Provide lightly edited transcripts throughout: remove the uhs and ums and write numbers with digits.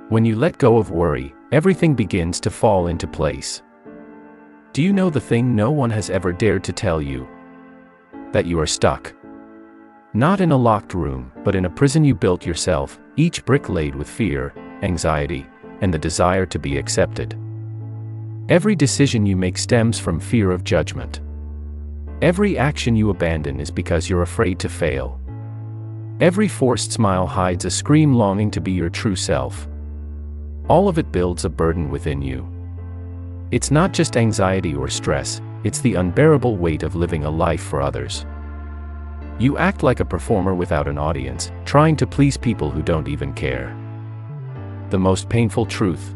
When you let go of worry, everything begins to fall into place. Do you know the thing no one has ever dared to tell you? That you are stuck. Not in a locked room, but in a prison you built yourself, each brick laid with fear, anxiety, and the desire to be accepted. Every decision you make stems from fear of judgment. Every action you abandon is because you're afraid to fail. Every forced smile hides a scream longing to be your true self. All of it builds a burden within you. It's not just anxiety or stress, it's the unbearable weight of living a life for others. You act like a performer without an audience, trying to please people who don't even care. The most painful truth.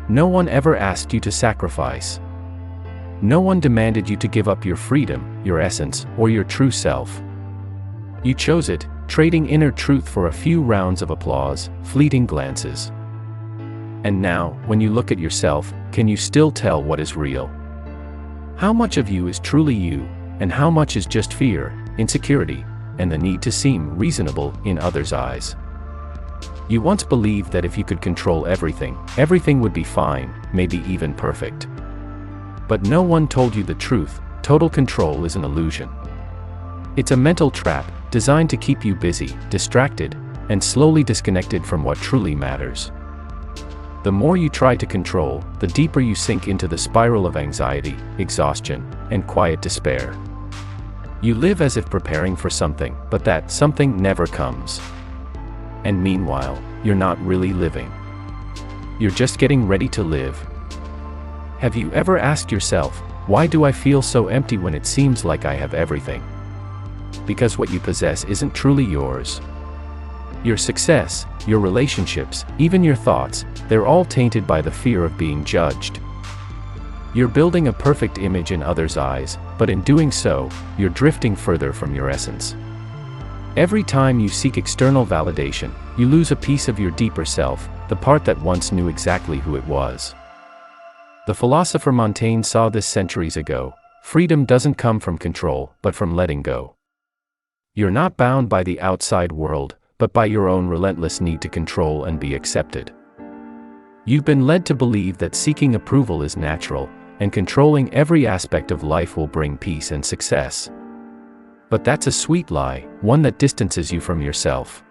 No one ever asked you to sacrifice. No one demanded you to give up your freedom, your essence, or your true self. You chose it, trading inner truth for a few rounds of applause, fleeting glances. And now, when you look at yourself, can you still tell what is real? How much of you is truly you, and how much is just fear, insecurity, and the need to seem reasonable in others' eyes? You once believed that if you could control everything, everything would be fine, maybe even perfect. But no one told you the truth. Total control is an illusion. It's a mental trap, designed to keep you busy, distracted, and slowly disconnected from what truly matters. The more you try to control, the deeper you sink into the spiral of anxiety, exhaustion, and quiet despair. You live as if preparing for something, but that something never comes. And meanwhile, you're not really living. You're just getting ready to live. Have you ever asked yourself, why do I feel so empty when it seems like I have everything? Because what you possess isn't truly yours. Your success, your relationships, even your thoughts, they're all tainted by the fear of being judged. You're building a perfect image in others' eyes, but in doing so, you're drifting further from your essence. Every time you seek external validation, you lose a piece of your deeper self, the part that once knew exactly who it was. The philosopher Montaigne saw this centuries ago. Freedom doesn't come from control, but from letting go. You're not bound by the outside world, but by your own relentless need to control and be accepted. You've been led to believe that seeking approval is natural, and controlling every aspect of life will bring peace and success. But that's a sweet lie, one that distances you from yourself.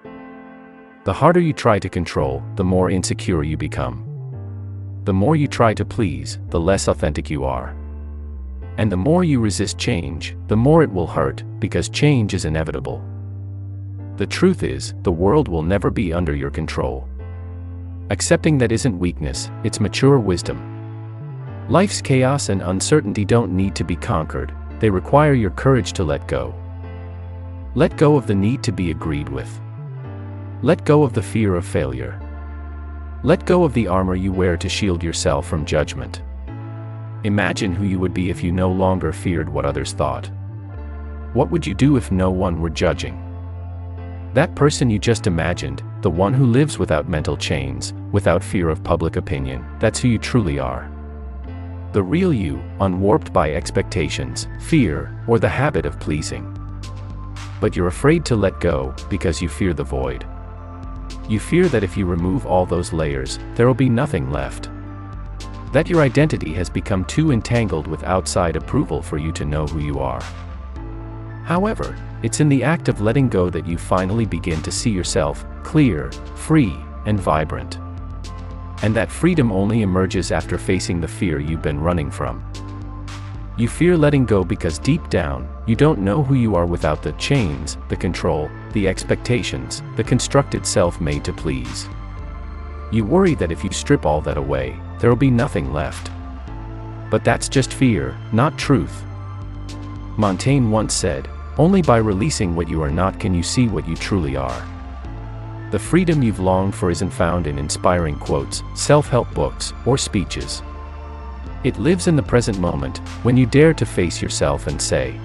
The harder you try to control, the more insecure you become. The more you try to please, the less authentic you are. And the more you resist change, the more it will hurt, because change is inevitable. The truth is, the world will never be under your control. Accepting that isn't weakness, it's mature wisdom. Life's chaos and uncertainty don't need to be conquered, they require your courage to let go. Let go of the need to be agreed with. Let go of the fear of failure. Let go of the armor you wear to shield yourself from judgment. Imagine who you would be if you no longer feared what others thought. What would you do if no one were judging? That person you just imagined, the one who lives without mental chains, without fear of public opinion, that's who you truly are. The real you, unwarped by expectations, fear, or the habit of pleasing. But you're afraid to let go, because you fear the void. You fear that if you remove all those layers, there'll be nothing left. That your identity has become too entangled with outside approval for you to know who you are. However, it's in the act of letting go that you finally begin to see yourself, clear, free, and vibrant. And that freedom only emerges after facing the fear you've been running from. You fear letting go because deep down, you don't know who you are without the chains, the control, the expectations, the constructed self made to please. You worry that if you strip all that away, there'll be nothing left. But that's just fear, not truth. Montaigne once said, "Only by releasing what you are not can you see what you truly are." The freedom you've longed for isn't found in inspiring quotes, self-help books, or speeches. It lives in the present moment, when you dare to face yourself and say,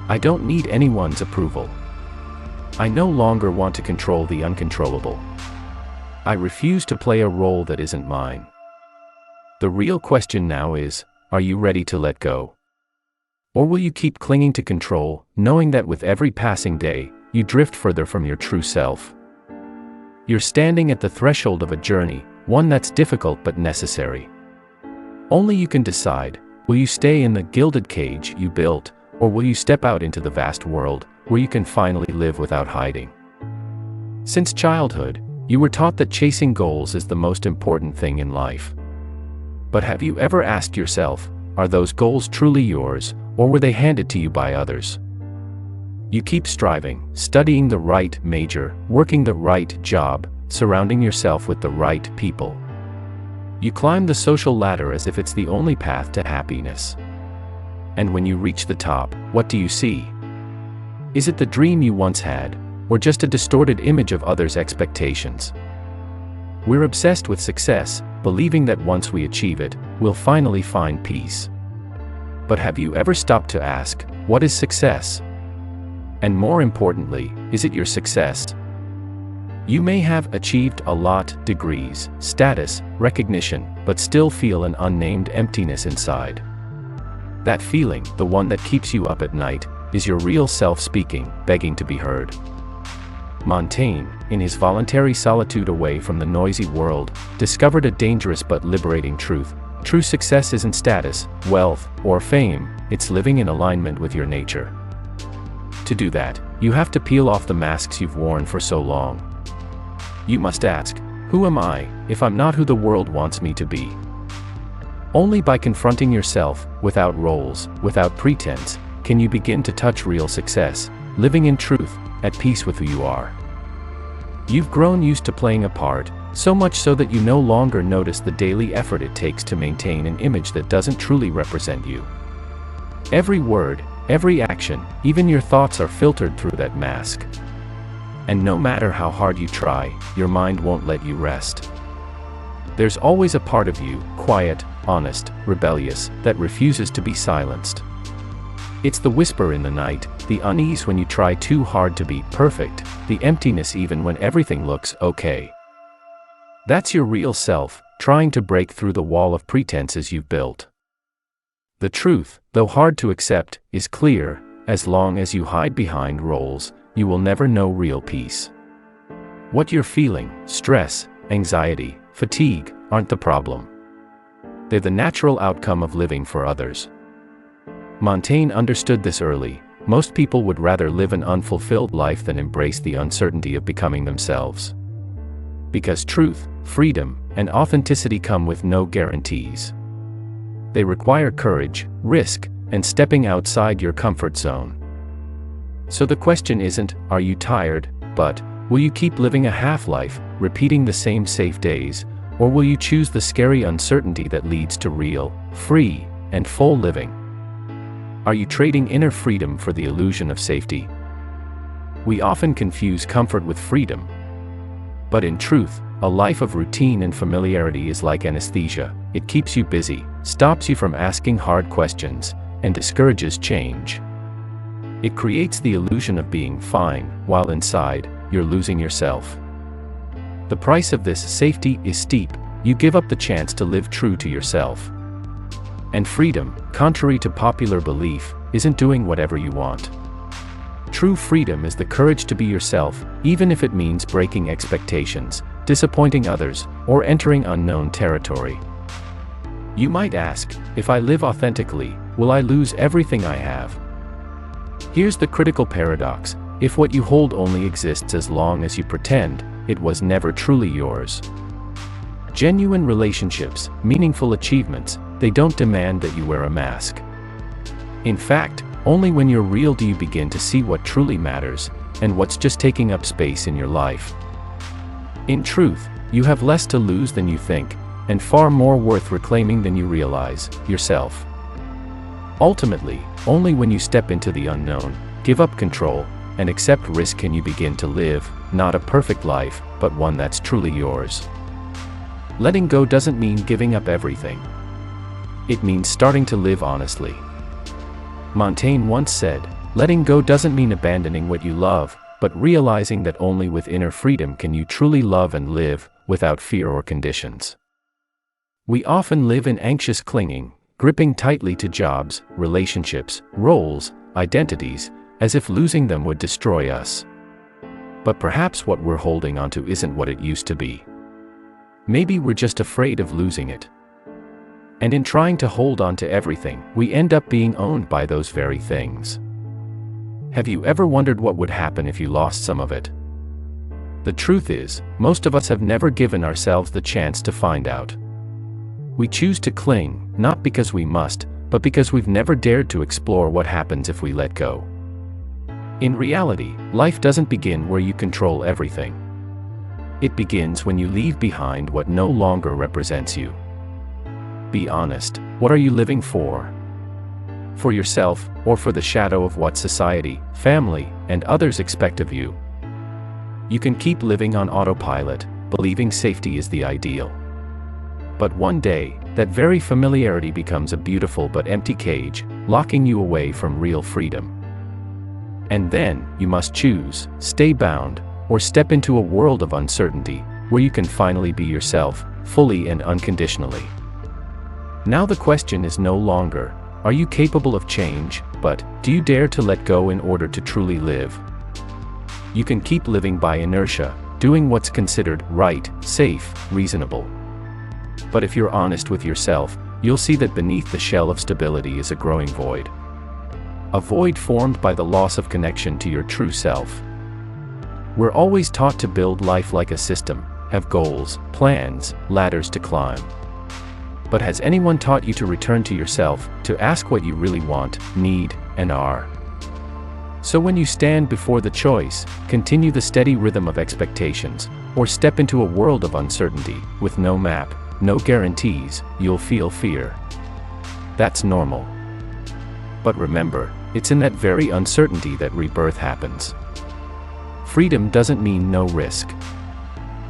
"I don't need anyone's approval. I no longer want to control the uncontrollable. I refuse to play a role that isn't mine." The real question now is, are you ready to let go? Or will you keep clinging to control, knowing that with every passing day, you drift further from your true self? You're standing at the threshold of a journey, one that's difficult but necessary. Only you can decide, will you stay in the gilded cage you built, or will you step out into the vast world, where you can finally live without hiding? Since childhood, you were taught that chasing goals is the most important thing in life. But have you ever asked yourself, are those goals truly yours, or were they handed to you by others? You keep striving, studying the right major, working the right job, surrounding yourself with the right people. You climb the social ladder as if it's the only path to happiness. And when you reach the top, what do you see? Is it the dream you once had, or just a distorted image of others' expectations? We're obsessed with success, believing that once we achieve it, we'll finally find peace. But have you ever stopped to ask, what is success? And more importantly, is it your success? You may have achieved a lot, degrees, status, recognition, but still feel an unnamed emptiness inside. That feeling, the one that keeps you up at night, is your real self speaking, begging to be heard. Montaigne, in his voluntary solitude away from the noisy world, discovered a dangerous but liberating truth. True success isn't status, wealth, or fame, it's living in alignment with your nature. To do that, you have to peel off the masks you've worn for so long. You must ask, who am I, if I'm not who the world wants me to be? Only by confronting yourself, without roles, without pretense, can you begin to touch real success, living in truth, at peace with who you are. You've grown used to playing a part, so much so that you no longer notice the daily effort it takes to maintain an image that doesn't truly represent you. Every word, every action, even your thoughts are filtered through that mask. And no matter how hard you try, your mind won't let you rest. There's always a part of you, quiet, honest, rebellious, that refuses to be silenced. It's the whisper in the night, the unease when you try too hard to be perfect, the emptiness even when everything looks okay. That's your real self, trying to break through the wall of pretenses you've built. The truth, though hard to accept, is clear: as long as you hide behind roles, you will never know real peace. What you're feeling, stress, anxiety, fatigue, aren't the problem. They're the natural outcome of living for others. Montaigne understood this early. Most people would rather live an unfulfilled life than embrace the uncertainty of becoming themselves. Because truth, freedom, and authenticity come with no guarantees. They require courage, risk, and stepping outside your comfort zone. So the question isn't, are you tired, but, will you keep living a half-life, repeating the same safe days, or will you choose the scary uncertainty that leads to real, free, and full living? Are you trading inner freedom for the illusion of safety? We often confuse comfort with freedom. But in truth, a life of routine and familiarity is like anesthesia. It keeps you busy, stops you from asking hard questions, and discourages change. It creates the illusion of being fine, while inside, you're losing yourself. The price of this safety is steep. You give up the chance to live true to yourself. And freedom, contrary to popular belief, isn't doing whatever you want. True freedom is the courage to be yourself, even if it means breaking expectations, disappointing others, or entering unknown territory. You might ask, if I live authentically, will I lose everything I have? Here's the critical paradox: if what you hold only exists as long as you pretend, it was never truly yours. Genuine relationships, meaningful achievements, they don't demand that you wear a mask. In fact, only when you're real do you begin to see what truly matters, and what's just taking up space in your life. In truth, you have less to lose than you think, and far more worth reclaiming than you realize, yourself. Ultimately, only when you step into the unknown, give up control, and accept risk can you begin to live, not a perfect life, but one that's truly yours. Letting go doesn't mean giving up everything. It means starting to live honestly. Montaigne once said, letting go doesn't mean abandoning what you love, but realizing that only with inner freedom can you truly love and live, without fear or conditions. We often live in anxious clinging, gripping tightly to jobs, relationships, roles, identities, as if losing them would destroy us. But perhaps what we're holding onto isn't what it used to be. Maybe we're just afraid of losing it. And in trying to hold on to everything, we end up being owned by those very things. Have you ever wondered what would happen if you lost some of it? The truth is, most of us have never given ourselves the chance to find out. We choose to cling, not because we must, but because we've never dared to explore what happens if we let go. In reality, life doesn't begin where you control everything. It begins when you leave behind what no longer represents you. Be honest, what are you living for? For yourself, or for the shadow of what society, family, and others expect of you? You can keep living on autopilot, believing safety is the ideal. But one day, that very familiarity becomes a beautiful but empty cage, locking you away from real freedom. And then, you must choose, stay bound, or step into a world of uncertainty, where you can finally be yourself, fully and unconditionally. Now the question is no longer, are you capable of change, but, do you dare to let go in order to truly live? You can keep living by inertia, doing what's considered right, safe, reasonable. But if you're honest with yourself, you'll see that beneath the shell of stability is a growing void. A void formed by the loss of connection to your true self. We're always taught to build life like a system, have goals, plans, ladders to climb. But has anyone taught you to return to yourself, to ask what you really want, need, and are? So when you stand before the choice, continue the steady rhythm of expectations, or step into a world of uncertainty, with no map, no guarantees, you'll feel fear. That's normal. But remember, it's in that very uncertainty that rebirth happens. Freedom doesn't mean no risk.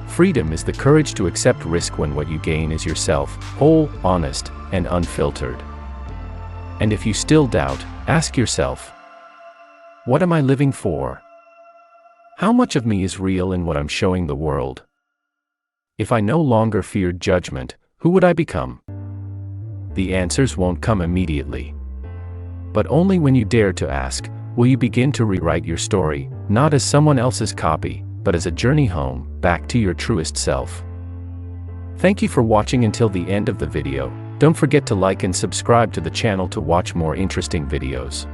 Freedom is the courage to accept risk when what you gain is yourself, whole, honest, and unfiltered. And if you still doubt, ask yourself, what am I living for? How much of me is real in what I'm showing the world? If I no longer feared judgment, who would I become? The answers won't come immediately. But only when you dare to ask, will you begin to rewrite your story, not as someone else's copy, but as a journey home, back to your truest self. Thank you for watching until the end of the video. Don't forget to like and subscribe to the channel to watch more interesting videos.